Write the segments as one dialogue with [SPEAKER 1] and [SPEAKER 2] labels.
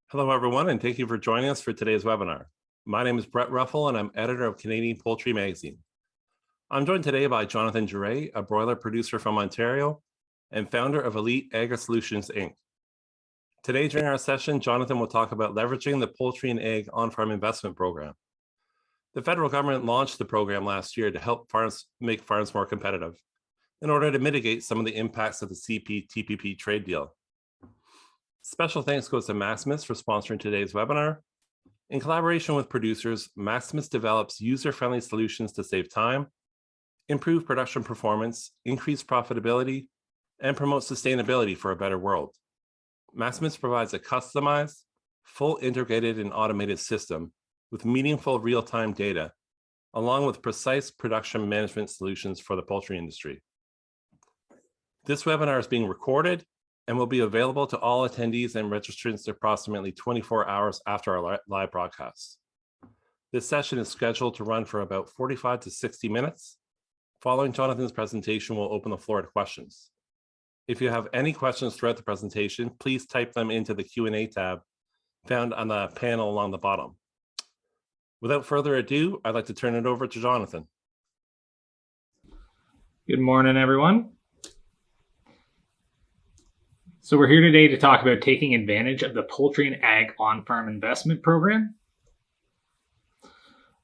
[SPEAKER 1] Hello, everyone, and thank you for joining us for today's webinar. My name is Brett Ruffle, and I'm editor of Canadian Poultry Magazine. I'm joined today by Jonathan Duray, a broiler producer from Ontario and founder of Elite Agri Solutions, Inc. Today, during our session, Jonathan will talk about leveraging the Poultry and Egg On-Farm Investment Program. The federal government launched the program last year to help make farms more competitive in order to mitigate some of the impacts of the CP-TPP trade deal. Special thanks goes to Maximus for sponsoring today's webinar. In collaboration with producers, Maximus develops user-friendly solutions to save time, improve production performance, increase profitability, and promote sustainability for a better world. Maximus provides a customized, full integrated and automated system with meaningful real-time data, along with precise production management solutions for the poultry industry. This webinar is being recorded and will be available to all attendees and registrants approximately 24 hours after our live broadcast. This session is scheduled to run for about 45 to 60 minutes. Following Jonathan's presentation, we'll open the floor to questions. If you have any questions throughout the presentation, please type them into the Q&A tab found on the panel along the bottom. Without further ado, I'd like to turn it over to Jonathan.
[SPEAKER 2] Good morning, everyone. So we're here today to talk about taking advantage of the Poultry and Ag On-Farm Investment Program.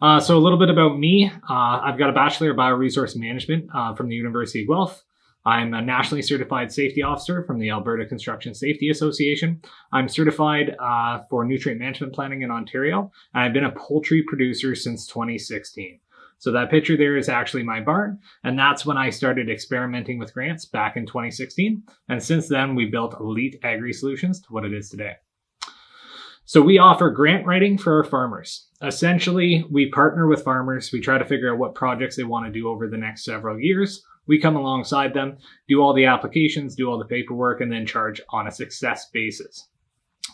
[SPEAKER 2] So a little bit about me. I've got a Bachelor of Bioresource Management from the University of Guelph. I'm a nationally certified safety officer from the Alberta Construction Safety Association. I'm certified for nutrient management planning in Ontario, and I've been a poultry producer since 2016. So that picture there is actually my barn, and that's when I started experimenting with grants back in 2016. And since then, we built Elite Agri Solutions to what it is today. So we offer grant writing for our farmers. Essentially, we partner with farmers. We try to figure out what projects they want to do over the next several years. We come alongside them, do all the applications, do all the paperwork, and then charge on a success basis.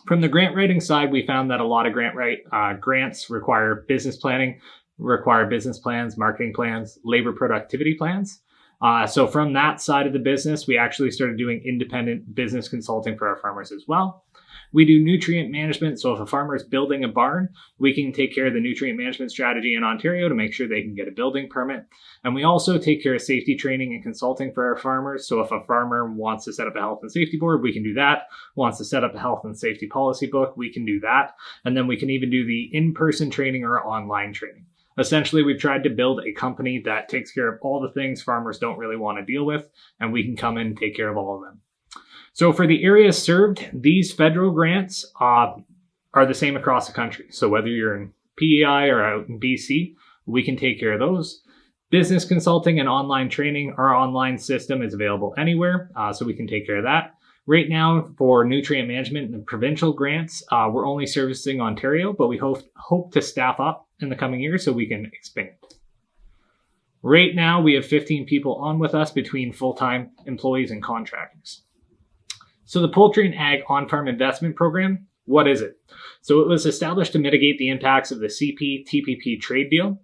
[SPEAKER 2] From the grant writing side, we found that a lot of grants require business planning, require business plans, marketing plans, labor productivity plans. So from that side of the business, we actually started doing independent business consulting for our farmers as well. We do nutrient management. So if a farmer is building a barn, we can take care of the nutrient management strategy in Ontario to make sure they can get a building permit. And we also take care of safety training and consulting for our farmers. So if a farmer wants to set up a health and safety board, we can do that. Wants to set up a health and safety policy book, we can do that. And then we can even do the in-person training or online training. Essentially, we've tried to build a company that takes care of all the things farmers don't really want to deal with, and we can come in and take care of all of them. So for the areas served, these federal grants are the same across the country. So whether you're in PEI or out in BC, we can take care of those. Business consulting and online training, our online system is available anywhere, so we can take care of that. Right now, for nutrient management and provincial grants, we're only servicing Ontario, but we hope to staff up in the coming years so we can expand. Right now, we have 15 people on with us between full-time employees and contractors. So the Poultry and Ag On-Farm Investment Program, what is it? So it was established to mitigate the impacts of the CP-TPP trade deal.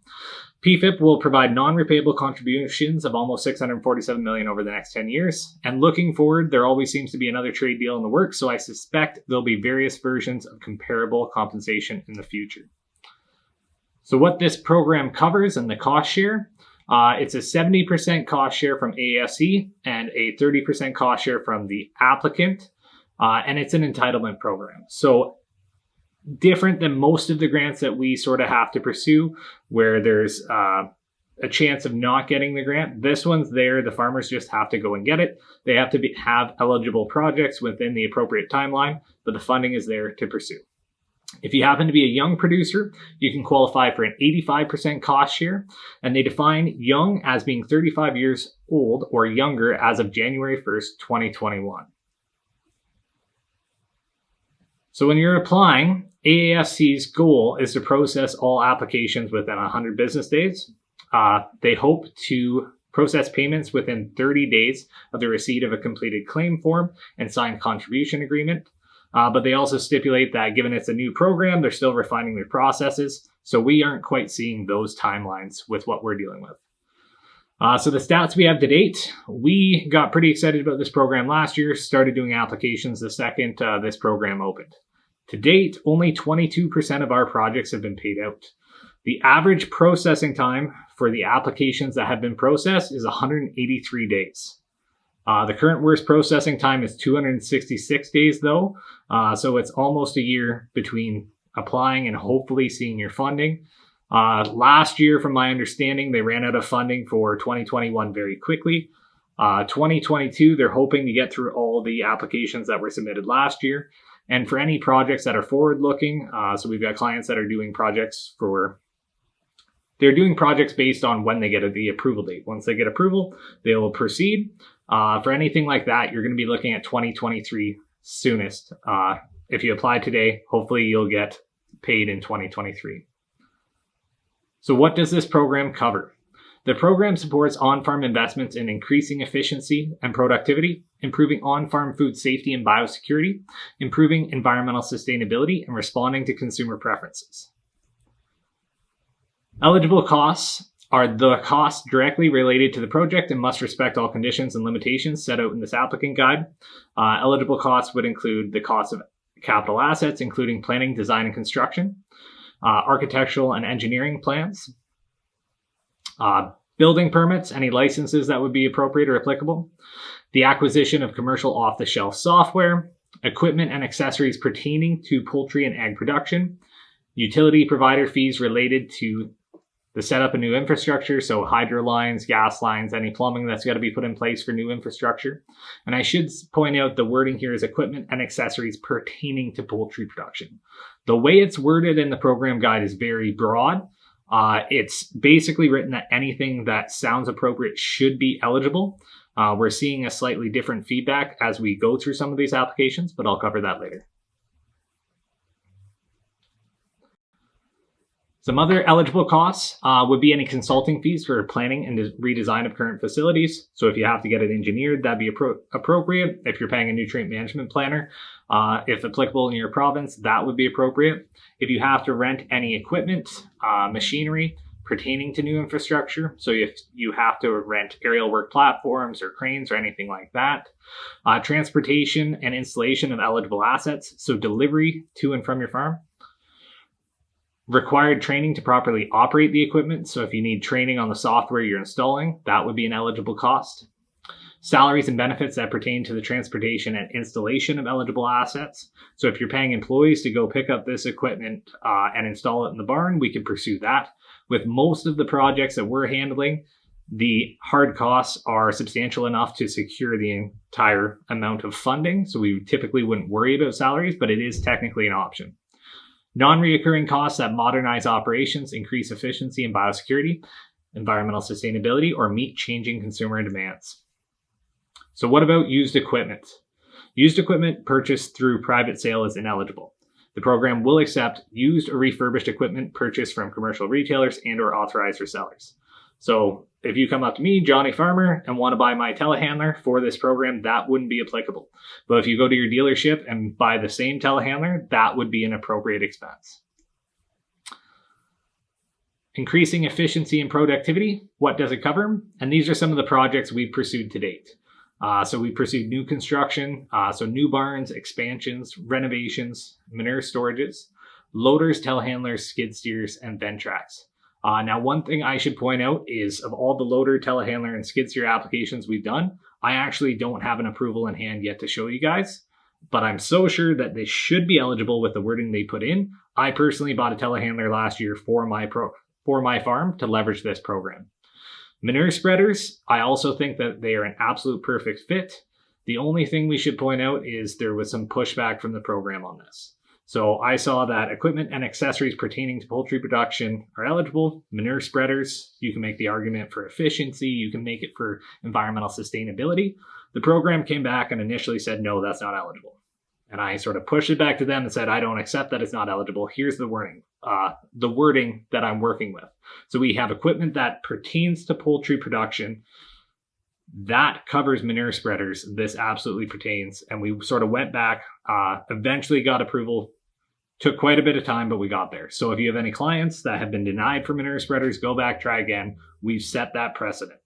[SPEAKER 2] PFIP will provide non-repayable contributions of almost $647 million over the next 10 years. And looking forward, there always seems to be another trade deal in the works, so I suspect there'll be various versions of comparable compensation in the future. So what this program covers and the cost share, it's a 70% cost share from AASC and a 30% cost share from the applicant, and it's an entitlement program. So different than most of the grants that we sort of have to pursue, where there's a chance of not getting the grant. This one's there. The farmers just have to go and get it. They have to have eligible projects within the appropriate timeline, but the funding is there to pursue. If you happen to be a young producer, you can qualify for an 85% cost share, and they define young as being 35 years old or younger as of January 1st, 2021. So when you're applying, AASC's goal is to process all applications within 100 business days. They hope to process payments within 30 days of the receipt of a completed claim form and signed contribution agreement. But they also stipulate that given it's a new program, they're still refining their processes. So we aren't quite seeing those timelines with what we're dealing with. So the stats we have to date, we got pretty excited about this program last year, started doing applications the second this program opened. To date, only 22% of our projects have been paid out. The average processing time for the applications that have been processed is 183 days. The current worst processing time is 266 days though. So it's almost a year between applying and hopefully seeing your funding. Last year, from my understanding, they ran out of funding for 2021 very quickly. 2022, they're hoping to get through all the applications that were submitted last year. And for any projects that are forward looking, so we've got clients that are doing projects based on when they get the approval date. Once they get approval, they will proceed. For anything like that, you're going to be looking at 2023 soonest. If you apply today, hopefully you'll get paid in 2023. So what does this program cover? The program supports on-farm investments in increasing efficiency and productivity, improving on-farm food safety and biosecurity, improving environmental sustainability, and responding to consumer preferences. Eligible costs are the costs directly related to the project and must respect all conditions and limitations set out in this applicant guide. Eligible costs would include the cost of capital assets, including planning, design, and construction, architectural and engineering plans, building permits, any licenses that would be appropriate or applicable, the acquisition of commercial off-the-shelf software, equipment and accessories pertaining to poultry and ag production, utility provider fees related to the setup of new infrastructure, so hydro lines, gas lines, any plumbing that's got to be put in place for new infrastructure. And I should point out the wording here is equipment and accessories pertaining to poultry production. The way it's worded in the program guide is very broad. It's basically written that anything that sounds appropriate should be eligible. We're seeing a slightly different feedback as we go through some of these applications, but I'll cover that later. Some other eligible costs would be any consulting fees for planning and redesign of current facilities. So if you have to get it engineered, that'd be appropriate. If you're paying a nutrient management planner, if applicable in your province, that would be appropriate. If you have to rent any equipment, machinery pertaining to new infrastructure, so if you have to rent aerial work platforms or cranes or anything like that. Transportation and installation of eligible assets, so delivery to and from your farm. Required training to properly operate the equipment. So if you need training on the software you're installing, that would be an eligible cost. Salaries and benefits that pertain to the transportation and installation of eligible assets. So if you're paying employees to go pick up this equipment and install it in the barn, we could pursue that. With most of the projects that we're handling, the hard costs are substantial enough to secure the entire amount of funding. So we typically wouldn't worry about salaries, but it is technically an option. Non-reoccurring costs that modernize operations, increase efficiency and biosecurity, environmental sustainability, or meet changing consumer demands. So what about used equipment? Used equipment purchased through private sale is ineligible. The program will accept used or refurbished equipment purchased from commercial retailers and or authorized resellers. So if you come up to me, Johnny Farmer, and want to buy my telehandler for this program, that wouldn't be applicable. But if you go to your dealership and buy the same telehandler, that would be an appropriate expense. Increasing efficiency and productivity, what does it cover? And these are some of the projects we've pursued to date. So we pursued new construction, so new barns, expansions, renovations, manure storages, loaders, telehandlers, skid steers, and vent tracks. Now, one thing I should point out is of all the loader, telehandler, and skid steer applications we've done, I actually don't have an approval in hand yet to show you guys, but I'm so sure that they should be eligible with the wording they put in. I personally bought a telehandler last year for my farm to leverage this program. Manure spreaders, I also think that they are an absolute perfect fit. The only thing we should point out is there was some pushback from the program on this. So I saw that equipment and accessories pertaining to poultry production are eligible. Manure spreaders, you can make the argument for efficiency. You can make it for environmental sustainability. The program came back and initially said, no, that's not eligible. And I sort of pushed it back to them and said, I don't accept that it's not eligible. Here's the wording that I'm working with. So we have equipment that pertains to poultry production. That covers manure spreaders. This absolutely pertains. And we sort of went back, eventually got approval. Took quite a bit of time, but we got there. So if you have any clients that have been denied for manure spreaders, go back, try again. We've set that precedent.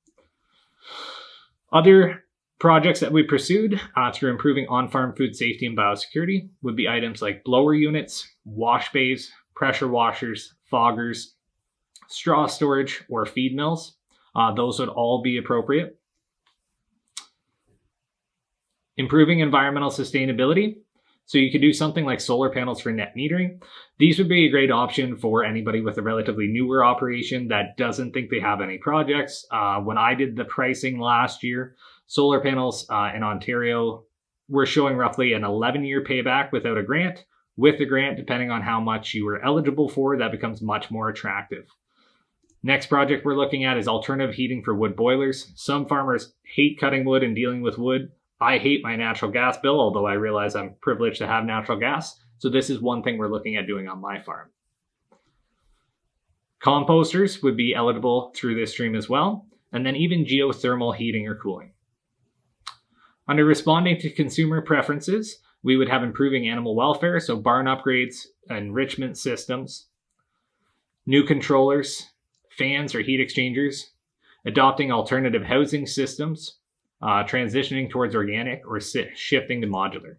[SPEAKER 2] Other Projects that we pursued through improving on-farm food safety and biosecurity would be items like blower units, wash bays, pressure washers, foggers, straw storage, or feed mills. Those would all be appropriate. Improving environmental sustainability. So you could do something like solar panels for net metering. These would be a great option for anybody with a relatively newer operation that doesn't think they have any projects. When I did the pricing last year, solar panels in Ontario were showing roughly an 11-year payback without a grant. With the grant, depending on how much you were eligible for, that becomes much more attractive. Next project we're looking at is alternative heating for wood boilers. Some farmers hate cutting wood and dealing with wood. I hate my natural gas bill, although I realize I'm privileged to have natural gas. So this is one thing we're looking at doing on my farm. Composters would be eligible through this stream as well. And then even geothermal heating or cooling. Under responding to consumer preferences, we would have improving animal welfare, so barn upgrades, enrichment systems, new controllers, fans or heat exchangers, adopting alternative housing systems, transitioning towards organic, or shifting to modular.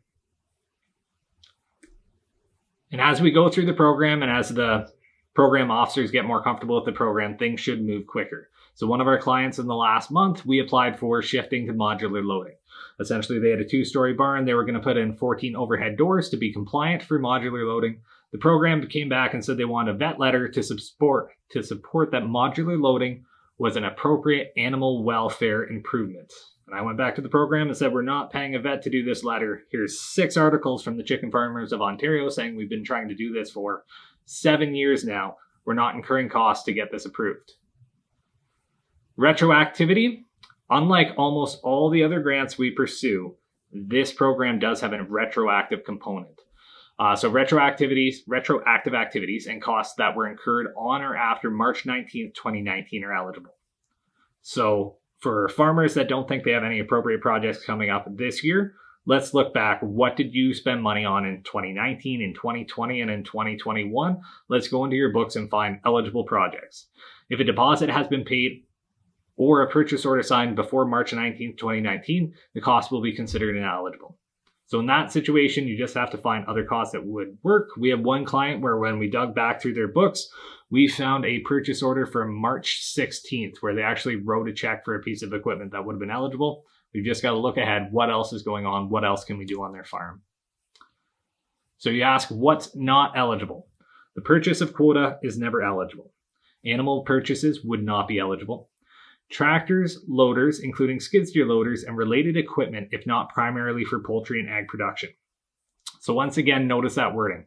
[SPEAKER 2] And as we go through the program and as the program officers get more comfortable with the program, things should move quicker. So one of our clients in the last month, we applied for shifting to modular loading. Essentially, they had a 2-story barn. They were going to put in 14 overhead doors to be compliant for modular loading. The program came back and said they wanted a vet letter to support that modular loading was an appropriate animal welfare improvement. And I went back to the program and said, we're not paying a vet to do this letter. Here's 6 articles from the Chicken Farmers of Ontario saying we've been trying to do this for 7 years now. We're not incurring costs to get this approved. Retroactivity. Unlike almost all the other grants we pursue, this program does have a retroactive component. So retroactive activities and costs that were incurred on or after March 19th, 2019 are eligible. So for farmers that don't think they have any appropriate projects coming up this year, let's look back. What did you spend money on in 2019, in 2020, and in 2021? Let's go into your books and find eligible projects. If a deposit has been paid or a purchase order signed before March 19th, 2019, the cost will be considered ineligible. So in that situation, you just have to find other costs that would work. We have one client where when we dug back through their books, we found a purchase order from March 16th, where they actually wrote a check for a piece of equipment that would have been eligible. We've just got to look ahead. What else is going on? What else can we do on their farm? So you ask, what's not eligible? The purchase of quota is never eligible. Animal purchases would not be eligible. Tractors, loaders, including skid steer loaders, and related equipment, if not primarily for poultry and ag production. So once again, notice that wording.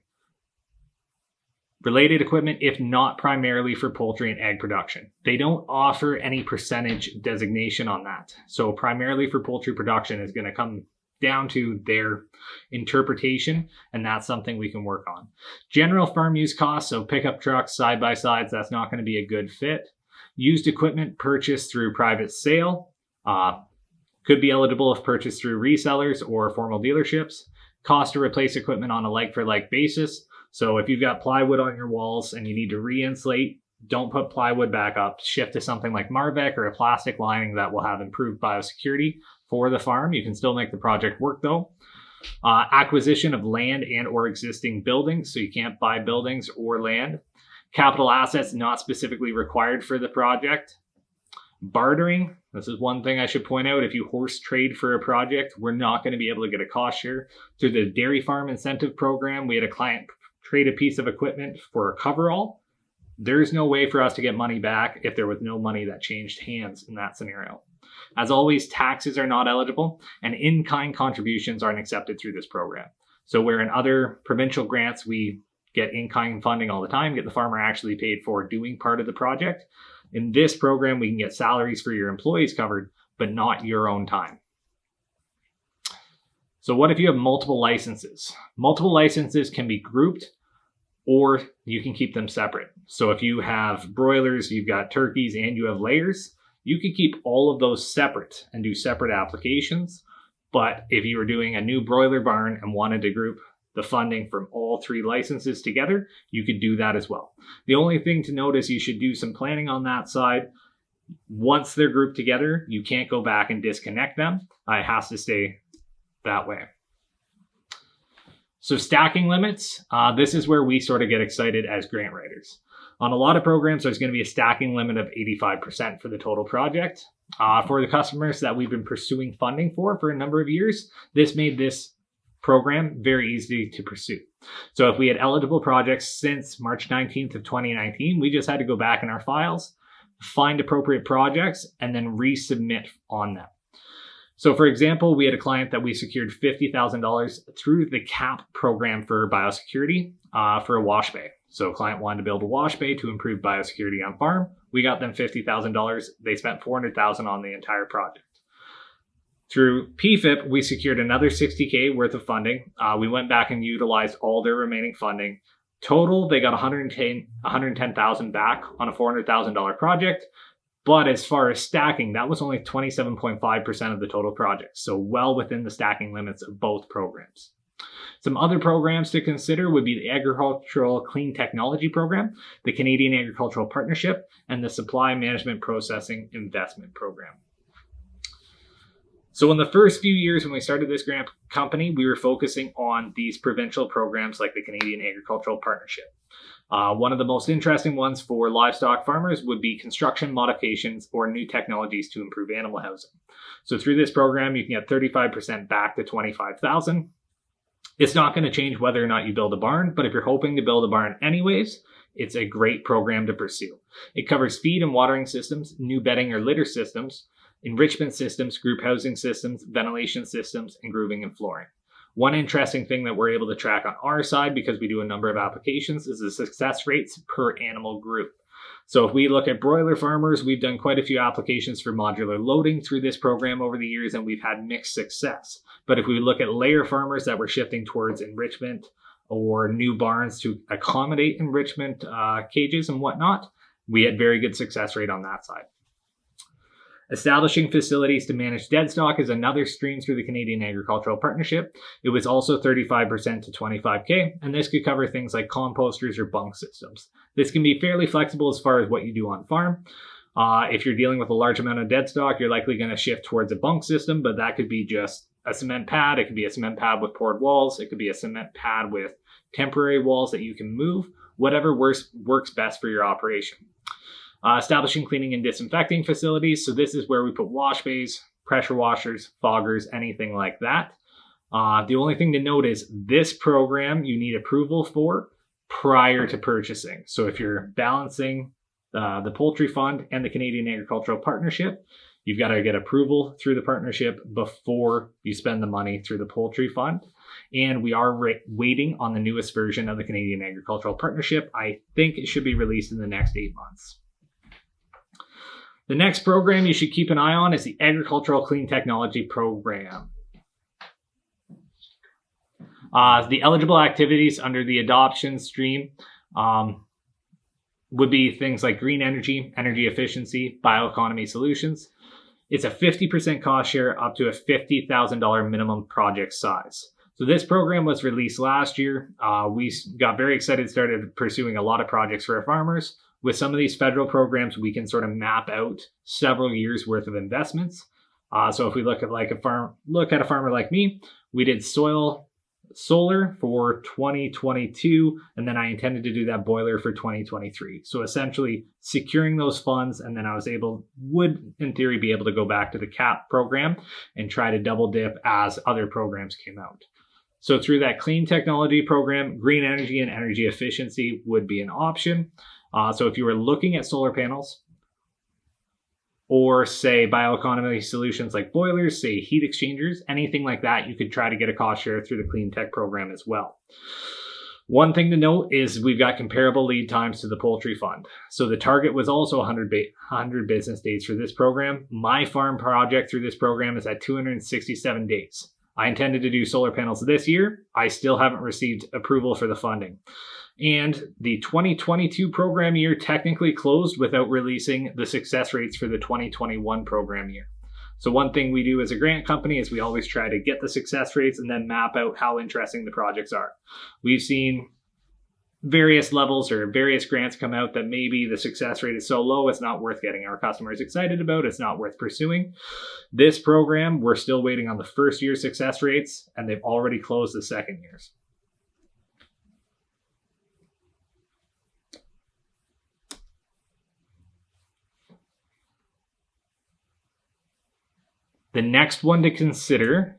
[SPEAKER 2] Related equipment, if not primarily for poultry and ag production. They don't offer any percentage designation on that. So primarily for poultry production is going to come down to their interpretation, and that's something we can work on. General farm use costs, so pickup trucks, side-by-sides, that's not going to be a good fit. Used equipment purchased through private sale could be eligible if purchased through resellers or formal dealerships. Cost to replace equipment on a like-for-like basis. So if you've got plywood on your walls and you need to re-insulate, don't put plywood back up. Shift to something like Marvec or a plastic lining that will have improved biosecurity for the farm. You can still make the project work though. Acquisition of land and or existing buildings. So you can't buy buildings or land. Capital assets not specifically required for the project. Bartering. This is one thing I should point out. If you horse trade for a project, we're not going to be able to get a cost share. Through the Dairy Farm Incentive Program, we had a client trade a piece of equipment for a coverall. There's no way for us to get money back if there was no money that changed hands in that scenario. As always, taxes are not eligible, and in-kind contributions aren't accepted through this program. So where in other provincial grants, we get in-kind funding all the time, get the farmer actually paid for doing part of the project. In this program, we can get salaries for your employees covered, but not your own time. So what if you have multiple licenses? Multiple licenses can be grouped, or you can keep them separate. So if you have broilers, you've got turkeys, and you have layers, you could keep all of those separate and do separate applications. But if you were doing a new broiler barn and wanted to group the funding from all 3 licenses together, you could do that as well. The only thing to note is you should do some planning on that side. Once they're grouped together, you can't go back and disconnect them. It has to stay that way. So stacking limits, this is where we sort of get excited as grant writers. On a lot of programs, there's going to be a stacking limit of 85% for the total project. For the customers that we've been pursuing funding for a number of years, this made this program very easy to pursue. So if we had eligible projects since March 19th of 2019, we just had to go back in our files, find appropriate projects, and then resubmit on them. So for example, we had a client that we secured $50,000 through the CAP program for biosecurity for a wash bay. So a client wanted to build a wash bay to improve biosecurity on farm. We got them $50,000. They spent $400,000 on the entire project. Through PFIP, we secured another $60K worth of funding. We went back and utilized all their remaining funding. Total, they got $110,000 back on a $400,000 project. But as far as stacking, that was only 27.5% of the total project. So well within the stacking limits of both programs. Some other programs to consider would be the Agricultural Clean Technology Program, the Canadian Agricultural Partnership, and the Supply Management Processing Investment Program. So in the first few years when we started this grant company, we were focusing on these provincial programs like the Canadian Agricultural Partnership. One of the most interesting ones for livestock farmers would be construction modifications or new technologies to improve animal housing. So through this program, you can get 35% back to $25,000. It's not going to change whether or not you build a barn, but if you're hoping to build a barn anyways, it's a great program to pursue. It covers feed and watering systems, new bedding or litter systems, enrichment systems, group housing systems, ventilation systems, and grooving and flooring. One interesting thing that we're able to track on our side, because we do a number of applications, is the success rates per animal group. So if we look at broiler farmers, we've done quite a few applications for modular loading through this program over the years, and we've had mixed success. But if we look at layer farmers that were shifting towards enrichment or new barns to accommodate enrichment cages and whatnot, we had very good success rate on that side. Establishing facilities to manage dead stock is another stream through the Canadian Agricultural Partnership. It was also 35% to $25K, and this could cover things like composters or bunk systems. This can be fairly flexible as far as what you do on farm. If you're dealing with a large amount of dead stock, you're likely going to shift towards a bunk system, but that could be just a cement pad. It could be a cement pad with poured walls. It could be a cement pad with temporary walls that you can move, whatever works best for your operation. Establishing cleaning and disinfecting facilities. So this is where we put wash bays, pressure washers, foggers, anything like that. The only thing to note is this program you need approval for prior to purchasing. So if you're balancing the poultry fund and the Canadian Agricultural Partnership, you've got to get approval through the partnership before you spend the money through the poultry fund. And we are waiting on the newest version of the Canadian Agricultural Partnership. I think it should be released in the next 8 months. The next program you should keep an eye on is the Agricultural Clean Technology Program. The eligible activities under the adoption stream would be things like green energy, energy efficiency, bioeconomy solutions. It's a 50% cost share up to a $50,000 minimum project size. So this program was released last year. We got very excited, started pursuing a lot of projects for our farmers. With some of these federal programs, we can sort of map out several years worth of investments. So if we look at a farmer like me, we did solar for 2022, and then I intended to do that boiler for 2023. So essentially securing those funds, and then I would in theory be able to go back to the CAP program and try to double dip as other programs came out. So through that clean technology program, green energy and energy efficiency would be an option. So if you were looking at solar panels or say bioeconomy solutions like boilers, say heat exchangers, anything like that, you could try to get a cost share through the clean tech program as well. One thing to note is we've got comparable lead times to the poultry fund. So the target was also 100 business days for this program. My farm project through this program is at 267 days. I intended to do solar panels this year. I still haven't received approval for the funding. And the 2022 program year technically closed without releasing the success rates for the 2021 program year. So one thing we do as a grant company is we always try to get the success rates and then map out how interesting the projects are. We've seen various levels or various grants come out that maybe the success rate is so low, it's not worth getting our customers excited about. It's not worth pursuing. This program, we're still waiting on the first year success rates, and they've already closed the second years. The next one to consider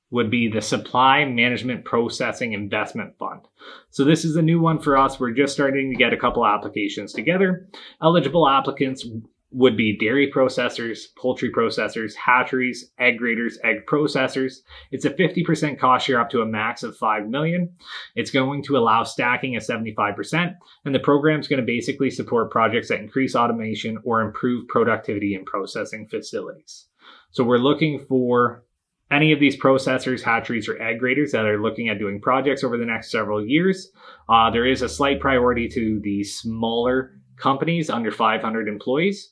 [SPEAKER 2] would be the Supply Management Processing Investment Fund. So this is a new one for us. We're just starting to get a couple applications together. Eligible applicants would be dairy processors, poultry processors, hatcheries, egg graders, egg processors. It's a 50% cost share up to a max of $5 million. It's going to allow stacking at 75%, and the program is going to basically support projects that increase automation or improve productivity in processing facilities. So we're looking for any of these processors, hatcheries, or egg graders that are looking at doing projects over the next several years. There is a slight priority to the smaller companies under 500 employees.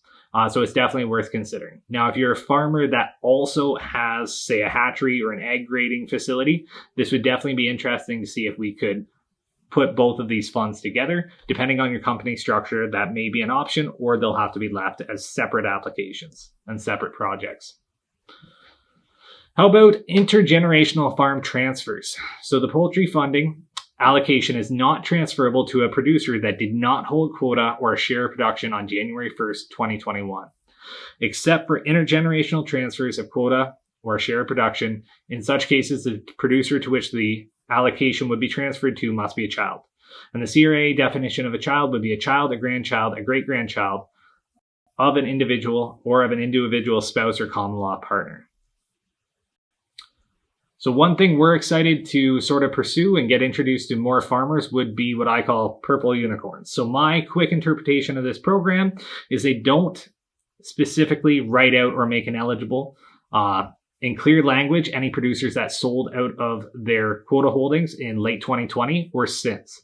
[SPEAKER 2] So it's definitely worth considering. Now, if you're a farmer that also has, say, a hatchery or an egg grading facility, this would definitely be interesting to see if we could put both of these funds together. Depending on your company structure, that may be an option, or they'll have to be left as separate applications and separate projects. How about intergenerational farm transfers? So the poultry funding allocation is not transferable to a producer that did not hold quota or a share of production on January 1st, 2021, except for intergenerational transfers of quota or a share of production. In such cases, the producer to which the allocation would be transferred to must be a child. And the CRA definition of a child would be a child, a grandchild, a great-grandchild of an individual or of an individual spouse or common law partner. So one thing we're excited to sort of pursue and get introduced to more farmers would be what I call purple unicorns. So my quick interpretation of this program is they don't specifically write out or make ineligible in clear language any producers that sold out of their quota holdings in late 2020 or since.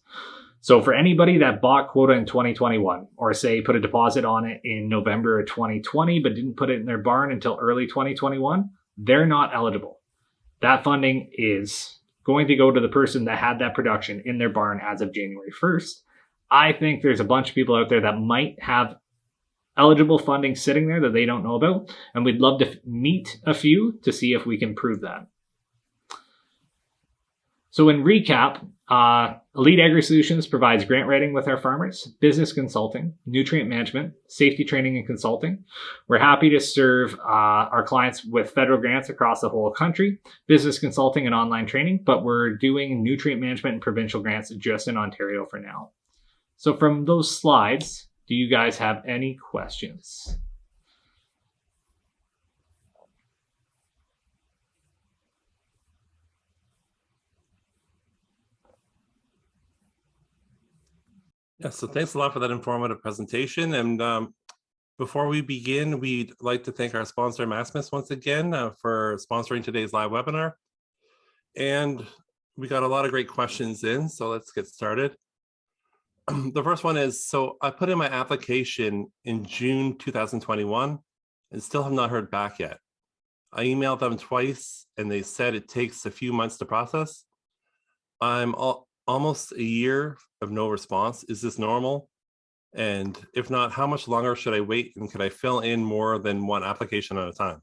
[SPEAKER 2] So for anybody that bought quota in 2021, or say put a deposit on it in November of 2020 but didn't put it in their barn until early 2021, they're not eligible. That funding is going to go to the person that had that production in their barn as of January 1st. I think there's a bunch of people out there that might have eligible funding sitting there that they don't know about, and we'd love to meet a few to see if we can prove that. So in recap, Elite Agri Solutions provides grant writing with our farmers, business consulting, nutrient management, safety training and consulting. We're happy to serve our clients with federal grants across the whole country, business consulting and online training, but we're doing nutrient management and provincial grants just in Ontario for now. So from those slides, do you guys have any questions?
[SPEAKER 1] Yeah, so thanks a lot for that informative presentation. And before we begin, we'd like to thank our sponsor, Maximus, once again for sponsoring today's live webinar. And we got a lot of great questions in, so let's get started. The first one is, so I put in my application in June 2021 and still have not heard back yet. I emailed them twice and they said it takes a few months to process. I'm almost a year of no response. Is this normal? And if not, how much longer should I wait? And could I fill in more than one application at a time?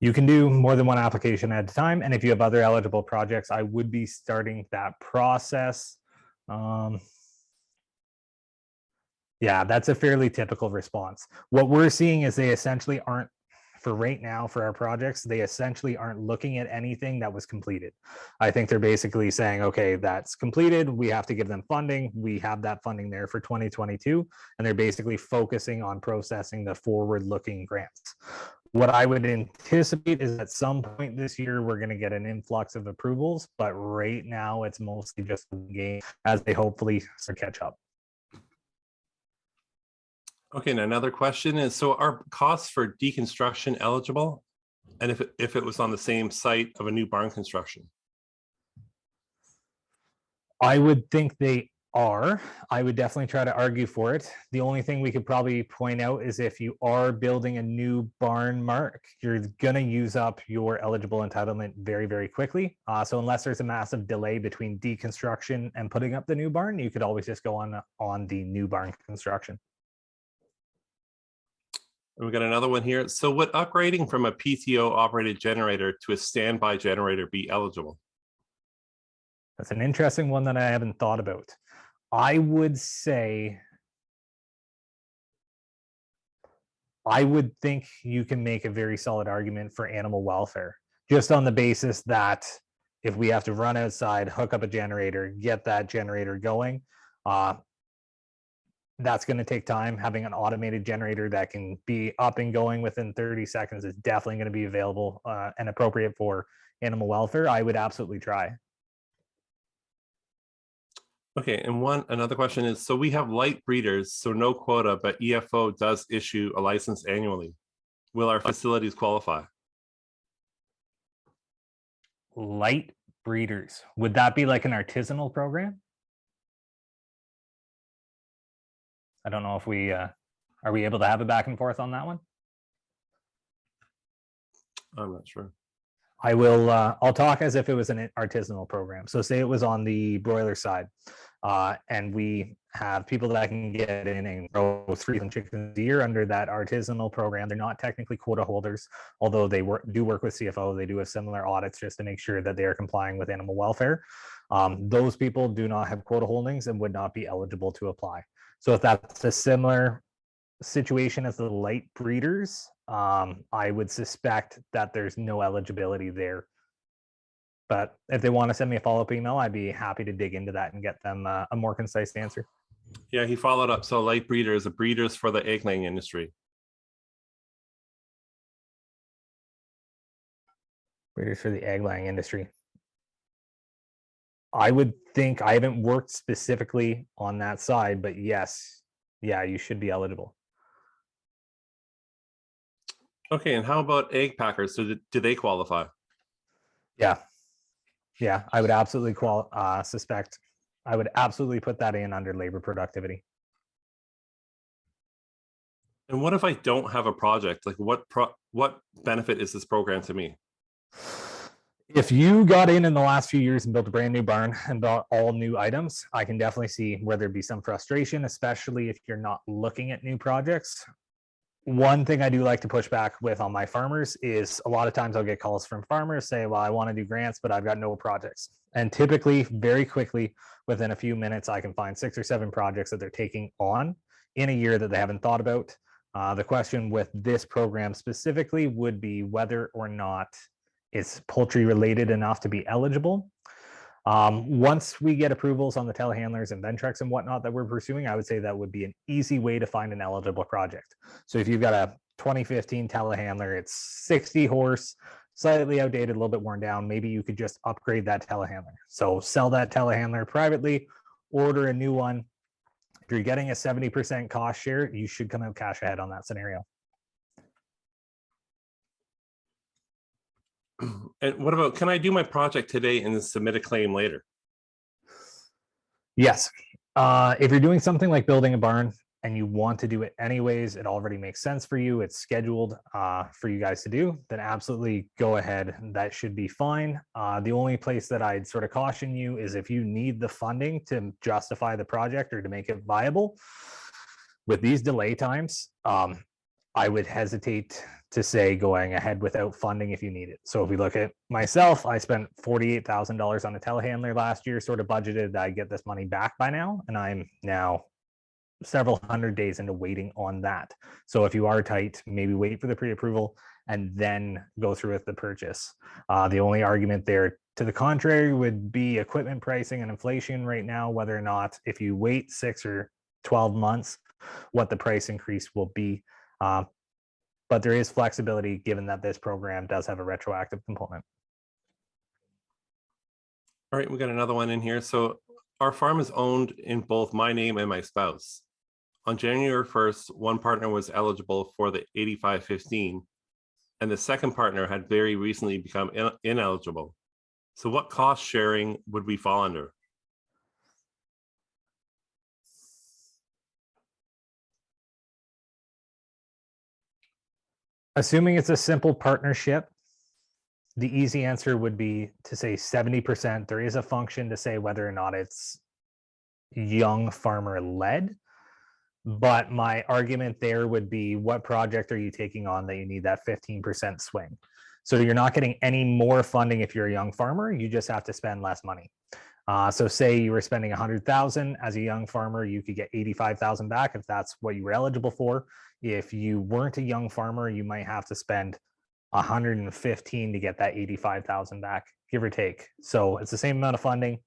[SPEAKER 3] You can do more than one application at a time. And if you have other eligible projects, I would be starting that process. Yeah, that's a fairly typical response. What we're seeing is they essentially aren't, for right now, for our projects, they essentially aren't looking at anything that was completed. I think they're basically saying, okay, that's completed. We have to give them funding. We have that funding there for 2022. And they're basically focusing on processing the forward-looking grants. What I would anticipate is at some point this year, we're going to get an influx of approvals. But right now, it's mostly just a game as they hopefully catch up.
[SPEAKER 1] Okay, now another question is, so are costs for deconstruction eligible? And if it was on the same site of a new barn construction?
[SPEAKER 3] I would think they are, I would definitely try to argue for it. The only thing we could probably point out is if you are building a new barn, Mark, you're going to use up your eligible entitlement very, very quickly. So unless there's a massive delay between deconstruction and putting up the new barn, you could always just go on the new barn construction.
[SPEAKER 1] And we got another one here. So would upgrading from a PTO operated generator to a standby generator be eligible?
[SPEAKER 3] That's an interesting one that I haven't thought about. I would say, I would think you can make a very solid argument for animal welfare, just on the basis that if we have to run outside, hook up a generator, get that generator going, that's going to take time. Having an automated generator that can be up and going within 30 seconds is definitely going to be available and appropriate for animal welfare. I would absolutely try.
[SPEAKER 1] Okay, and another question is, so we have light breeders, so no quota, but EFO does issue a license annually. Will our facilities qualify?
[SPEAKER 3] Light breeders, would that be like an artisanal program? I don't know if we are we able to have a back and forth on that one?
[SPEAKER 1] I'm not sure.
[SPEAKER 3] I will, I'll talk as if it was an artisanal program. So say it was on the broiler side, and we have people that can get in and grow 3,000 chickens a year under that artisanal program. They're not technically quota holders, although they do work with CFO. They do have similar audits just to make sure that they are complying with animal welfare. Those people do not have quota holdings and would not be eligible to apply. So if that's a similar situation as the light breeders, I would suspect that there's no eligibility there. But if they want to send me a follow-up email, I'd be happy to dig into that and get them a more concise answer.
[SPEAKER 1] Yeah, he followed up. So light breeders, the breeders for the egg laying industry.
[SPEAKER 3] Breeders for the egg laying industry. I would think, I haven't worked specifically on that side, but yes, yeah, you should be eligible.
[SPEAKER 1] Okay, and how about egg packers? So do they qualify?
[SPEAKER 3] Yeah, yeah, I would absolutely suspect. I would absolutely put that in under labor productivity.
[SPEAKER 1] And what if I don't have a project? Like what benefit is this program to me?
[SPEAKER 3] If you got in the last few years and built a brand new barn and bought all new items, I can definitely see where there'd be some frustration, especially if you're not looking at new projects. One thing I do like to push back with on my farmers is a lot of times I'll get calls from farmers say, well, I want to do grants, but I've got no projects. And typically, very quickly, within a few minutes, I can find 6 or 7 projects that they're taking on in a year that they haven't thought about. The question with this program specifically would be whether or not it's poultry related enough to be eligible. Once we get approvals on the telehandlers and Ventrex and whatnot that we're pursuing, I would say that would be an easy way to find an eligible project. So if you've got a 2015 telehandler, it's 60 horse, slightly outdated, a little bit worn down, maybe you could just upgrade that telehandler. So sell that telehandler privately, order a new one. If you're getting a 70% cost share, you should come out cash ahead on that scenario.
[SPEAKER 1] And what about, can I do my project today and then submit a claim later?
[SPEAKER 3] Yes. If you're doing something like building a barn and you want to do it anyways, it already makes sense for you, it's scheduled for you guys to do, then absolutely go ahead. That should be fine. The only place that I'd sort of caution you is if you need the funding to justify the project or to make it viable. With these delay times, I would hesitate to say going ahead without funding if you need it. So if we look at myself, I spent $48,000 on a telehandler last year, sort of budgeted that I get this money back by now, and I'm now several hundred days into waiting on that. So if you are tight, maybe wait for the pre-approval and then go through with the purchase. The only argument there to the contrary would be equipment pricing and inflation right now, whether or not if you wait 6 or 12 months, what the price increase will be. But there is flexibility given that this program does have a retroactive component.
[SPEAKER 1] All right, we got another one in here. So our farm is owned in both my name and my spouse. On January 1st, one partner was eligible for the 8515, and the second partner had very recently become ineligible. So what cost sharing would we fall under?
[SPEAKER 3] Assuming it's a simple partnership, the easy answer would be to say 70%. There is a function to say whether or not it's young farmer led. But my argument there would be, what project are you taking on that you need that 15% swing? So you're not getting any more funding if you're a young farmer, you just have to spend less money. So say you were spending 100,000 as a young farmer, you could get 85,000 back if that's what you were eligible for. If you weren't a young farmer, you might have to spend 115 to get that 85,000 back, give or take. So it's the same amount of funding.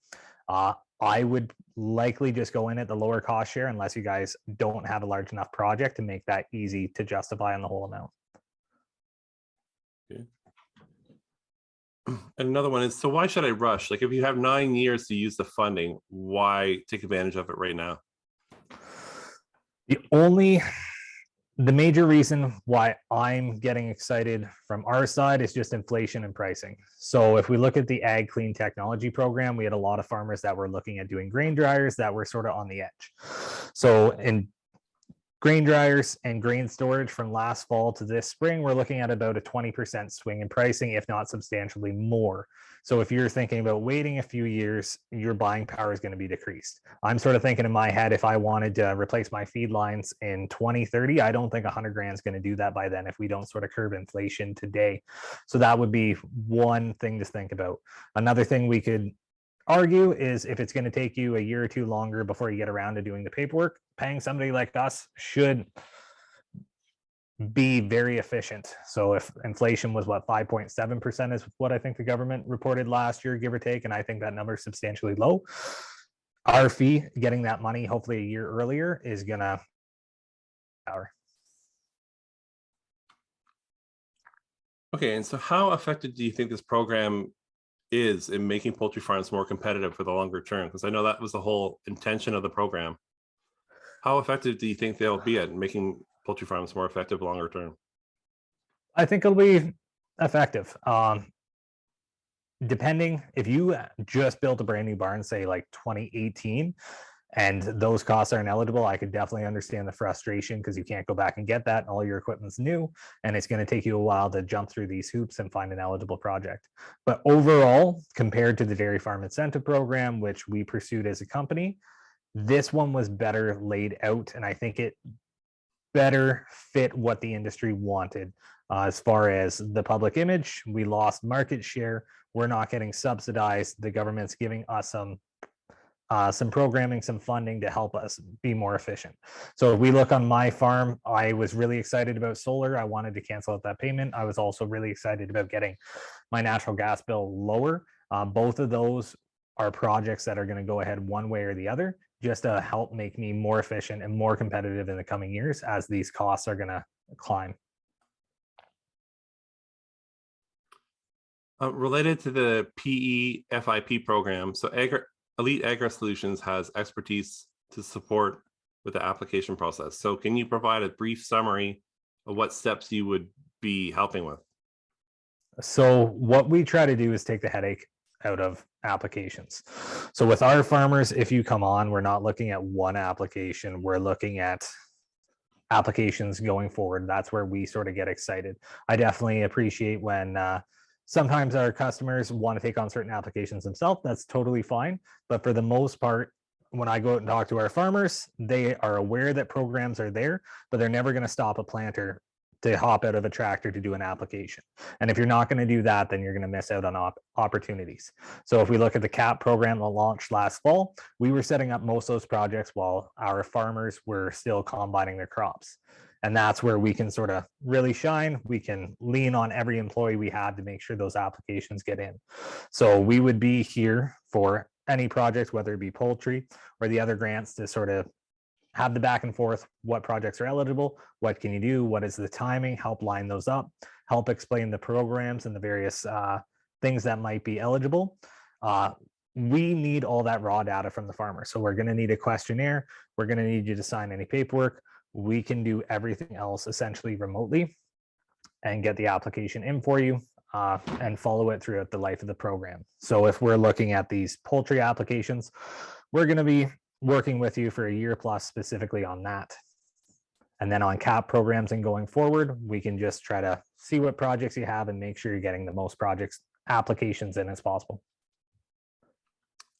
[SPEAKER 3] I would likely just go in at the lower cost share unless you guys don't have a large enough project to make that easy to justify on the whole amount.
[SPEAKER 1] Okay. And another one is, so why should I rush? Like, if you have 9 years to use the funding, why take advantage of it right now?
[SPEAKER 3] The major reason why I'm getting excited from our side is just inflation and pricing. So if we look at the Ag Clean Technology Program, we had a lot of farmers that were looking at doing grain dryers that were sort of on the edge. So in grain dryers and grain storage from last fall to this spring, we're looking at about a 20% swing in pricing, if not substantially more. So if you're thinking about waiting a few years, your buying power is going to be decreased. I'm sort of thinking in my head, if I wanted to replace my feed lines in 2030, I don't think 100 grand is going to do that by then if we don't sort of curb inflation today. So that would be one thing to think about. Another thing we could argue is, if it's going to take you a year or two longer before you get around to doing the paperwork, paying somebody like us should be very efficient. So if inflation was 5.7% is what I think the government reported last year, give or take, and I think that number is substantially low. Our fee, getting that money hopefully a year earlier, is gonna power.
[SPEAKER 1] Okay, and so how effective do you think this program is in making poultry farms more competitive for the longer term? Because I know that was the whole intention of the program. How effective do you think they'll be at making poultry farms more effective longer term?
[SPEAKER 3] I think it'll be effective. Depending, if you just built a brand new barn, say like 2018, and those costs aren't eligible, I could definitely understand the frustration, because you can't go back and get that, and all your equipment's new, and it's going to take you a while to jump through these hoops and find an eligible project. But overall, compared to the Dairy Farm Incentive Program, which we pursued as a company, this one was better laid out, and I think it better fit what the industry wanted. As far as the public image, we lost market share. We're not getting subsidized. The government's giving us some programming, some funding to help us be more efficient. So if we look on my farm, I was really excited about solar. I wanted to cancel out that payment. I was also really excited about getting my natural gas bill lower. Both of those are projects that are going to go ahead one way or the other, just to help make me more efficient and more competitive in the coming years as these costs are going to climb.
[SPEAKER 1] Related to the PE-FIP program, so Elite Agri Solutions has expertise to support with the application process. So can you provide a brief summary of what steps you would be helping with?
[SPEAKER 3] So what we try to do is take the headache out of applications. So with our farmers, if you come on, we're not looking at one application, we're looking at applications going forward. That's where we sort of get excited. I definitely appreciate when sometimes our customers want to take on certain applications themselves. That's totally fine. But for the most part, when I go out and talk to our farmers, they are aware that programs are there, but they're never going to stop a planter to hop out of a tractor to do an application. And if you're not going to do that, then you're going to miss out on opportunities. So if we look at the CAP program that launched last fall, we were setting up most of those projects while our farmers were still combining their crops. And that's where we can sort of really shine. We can lean on every employee we have to make sure those applications get in. So we would be here for any project, whether it be poultry or the other grants, to sort of have the back and forth. What projects are eligible? What can you do? What is the timing? Help line those up, help explain the programs and the various things that might be eligible. We need all that raw data from the farmer. So we're going to need a questionnaire. We're going to need you to sign any paperwork. We can do everything else essentially remotely and get the application in for you and follow it throughout the life of the program. So if we're looking at these poultry applications, we're going to be working with you for a year plus specifically on that. And then on CAP programs and going forward, we can just try to see what projects you have and make sure you're getting the most projects applications in as possible.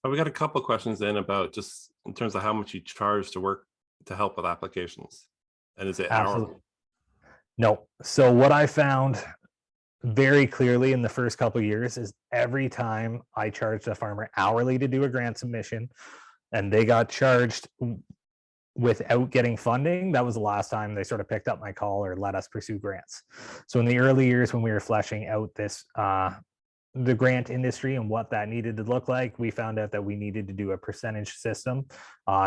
[SPEAKER 1] We got a couple of questions in about just in terms of how much you charge to work to help with applications. And is it
[SPEAKER 3] Absolutely.
[SPEAKER 1] hourly?
[SPEAKER 3] No. So what I found very clearly in the first couple of years is every time I charged a farmer hourly to do a grant submission and they got charged without getting funding, that was the last time they sort of picked up my call or let us pursue grants. So in the early years when we were fleshing out this the grant industry and what that needed to look like, we found out that we needed to do a percentage system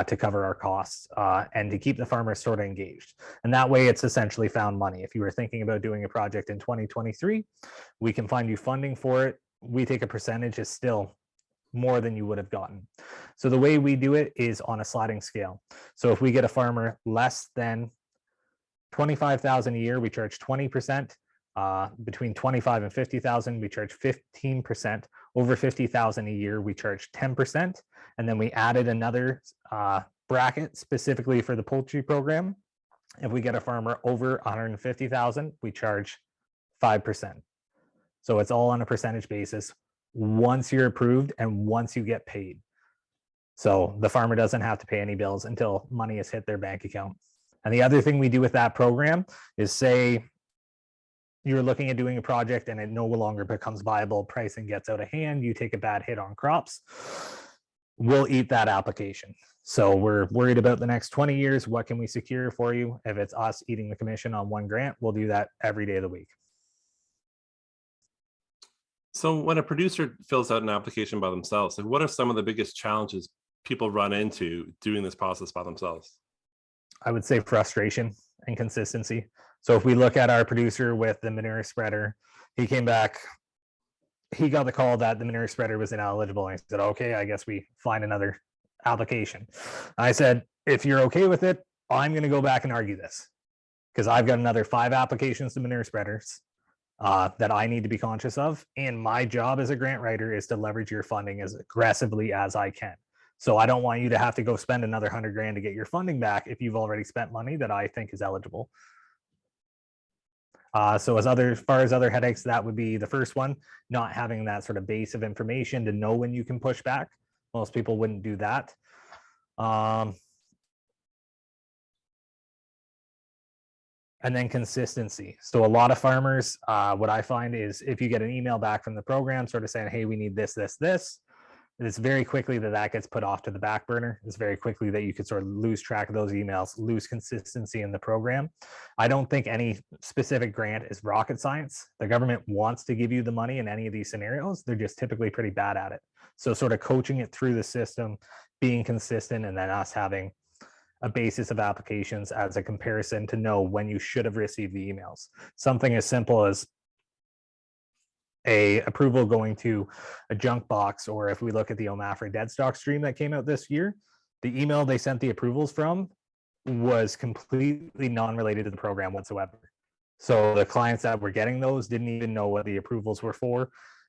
[SPEAKER 3] to cover our costs and to keep the farmers sort of engaged. And that way it's essentially found money. If you were thinking about doing a project in 2023, we can find you funding for it. We take a percentage, is still more than you would have gotten. So the way we do it is on a sliding scale. So if we get a farmer less than 25,000 a year, we charge 20%. Between 25 and 50,000, we charge 15%. Over 50,000 a year, we charge 10%. And then we added another bracket specifically for the poultry program. If we get a farmer over 150,000, we charge 5%. So it's all on a percentage basis once you're approved and once you get paid. So the farmer doesn't have to pay any bills until money has hit their bank account. And the other thing we do with that program is, say you're looking at doing a project and it no longer becomes viable, pricing gets out of hand, you take a bad hit on crops, we'll eat that application. So we're worried about the next 20 years. What can we secure for you? If it's us eating the commission on one grant, we'll do that every day of the week.
[SPEAKER 1] So when a producer fills out an application by themselves, like what are some of the biggest challenges people run into doing this process by themselves?
[SPEAKER 3] I would say frustration and consistency. So if we look at our producer with the manure spreader, he came back, he got the call that the manure spreader was ineligible. And he said, okay, I guess we find another application. I said, if you're okay with it, I'm going to go back and argue this because I've got another 5 applications to manure spreaders that I need to be conscious of. And my job as a grant writer is to leverage your funding as aggressively as I can. So I don't want you to have to go spend another 100 grand to get your funding back if you've already spent money that I think is eligible. So as far as other headaches, that would be the first one, not having that sort of base of information to know when you can push back. Most people wouldn't do that. And then consistency. So a lot of farmers, what I find is if you get an email back from the program sort of saying, hey, we need this, it's very quickly that gets put off to the back burner. It's very quickly that you could sort of lose track of those emails, lose consistency in the program. I don't think any specific grant is rocket science. The government wants to give you the money in any of these scenarios. They're just typically pretty bad at it. So sort of coaching it through the system, being consistent, and then us having a basis of applications as a comparison to know when you should have received the emails. Something as simple as a approval going to a junk box, or if we look at the OMAFRA dead stock stream that came out this year, the email they sent the approvals from was completely non-related to the program whatsoever. So the clients that were getting those didn't even know what the approvals were for.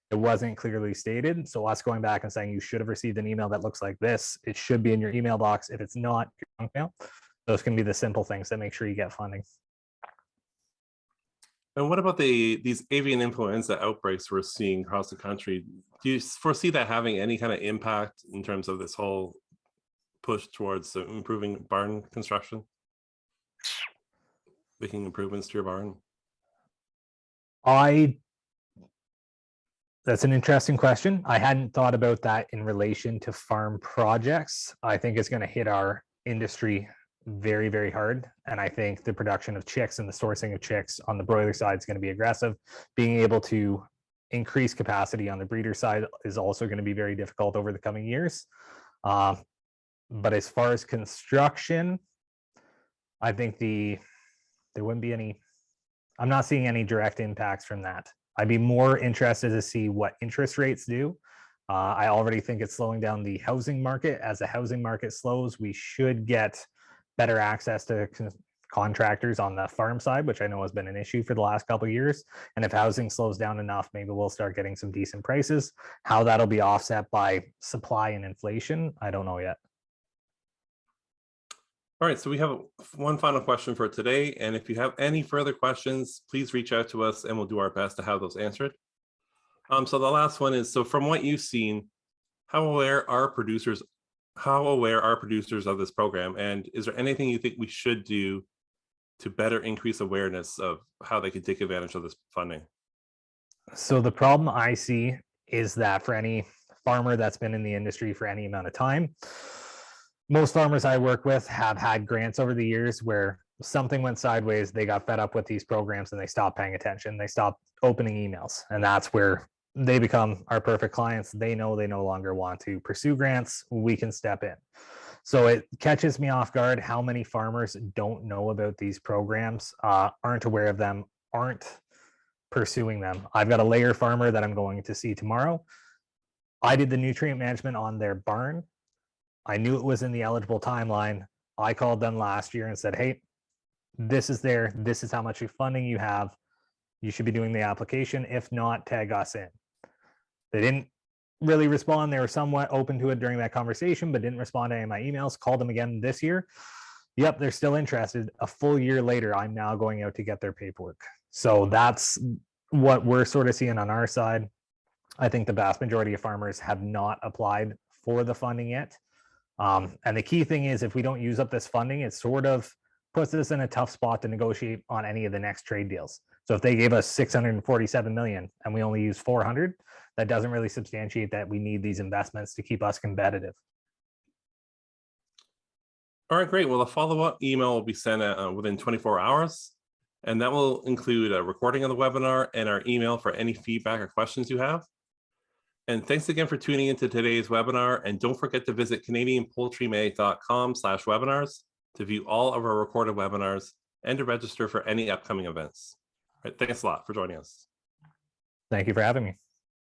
[SPEAKER 3] It wasn't clearly stated. So us going back and saying you should have received an email that looks like this, it should be in your email box. If it's not, your junk mail. Those can be the simple things that make sure you get funding.
[SPEAKER 1] And what about these avian influenza outbreaks we're seeing across the country? Do you foresee that having any kind of impact in terms of this whole push towards improving barn construction? Making improvements to your barn?
[SPEAKER 3] That's an interesting question. I hadn't thought about that in relation to farm projects. I think it's going to hit our industry very, very hard. And I think the production of chicks and the sourcing of chicks on the broiler side is going to be aggressive. Being able to increase capacity on the breeder side is also going to be very difficult over the coming years. But as far as construction, I think there wouldn't be any, I'm not seeing any direct impacts from that. I'd be more interested to see what interest rates do. I already think it's slowing down the housing market. As the housing market slows, we should get better access to contractors on the farm side, which I know has been an issue for the last couple of years. And if housing slows down enough, maybe we'll start getting some decent prices. How that'll be offset by supply and inflation, I don't know yet.
[SPEAKER 1] All right, so we have one final question for today. And if you have any further questions, please reach out to us and we'll do our best to have those answered. So the last one is, so from what you've seen, how aware are producers of this program? And is there anything you think we should do to better increase awareness of how they can take advantage of this funding?
[SPEAKER 3] So the problem I see is that for any farmer that's been in the industry for any amount of time, most farmers I work with have had grants over the years where something went sideways, they got fed up with these programs and they stopped paying attention. They stopped opening emails. And that's where they become our perfect clients. They know they no longer want to pursue grants. We can step in. So it catches me off guard how many farmers don't know about these programs, aren't aware of them, aren't pursuing them. I've got a layer farmer that I'm going to see tomorrow. I did the nutrient management on their barn. I knew it was in the eligible timeline. I called them last year and said, hey, this is there. This is how much funding you have. You should be doing the application. If not, tag us in. They didn't really respond. They were somewhat open to it during that conversation, but didn't respond to any of my emails. Called them again this year. Yep, they're still interested. A full year later, I'm now going out to get their paperwork. So that's what we're sort of seeing on our side. I think the vast majority of farmers have not applied for the funding yet. And the key thing is, if we don't use up this funding, it sort of puts us in a tough spot to negotiate on any of the next trade deals. So if they gave us 647 million and we only use 400, that doesn't really substantiate that we need these investments to keep us competitive.
[SPEAKER 1] All right, great. Well, a follow-up email will be sent within 24 hours, and that will include a recording of the webinar and our email for any feedback or questions you have. And thanks again for tuning into today's webinar. And don't forget to visit canadianpoultrymag.com/webinars to view all of our recorded webinars and to register for any upcoming events. All right, thanks a lot for joining us.
[SPEAKER 3] Thank you for having me.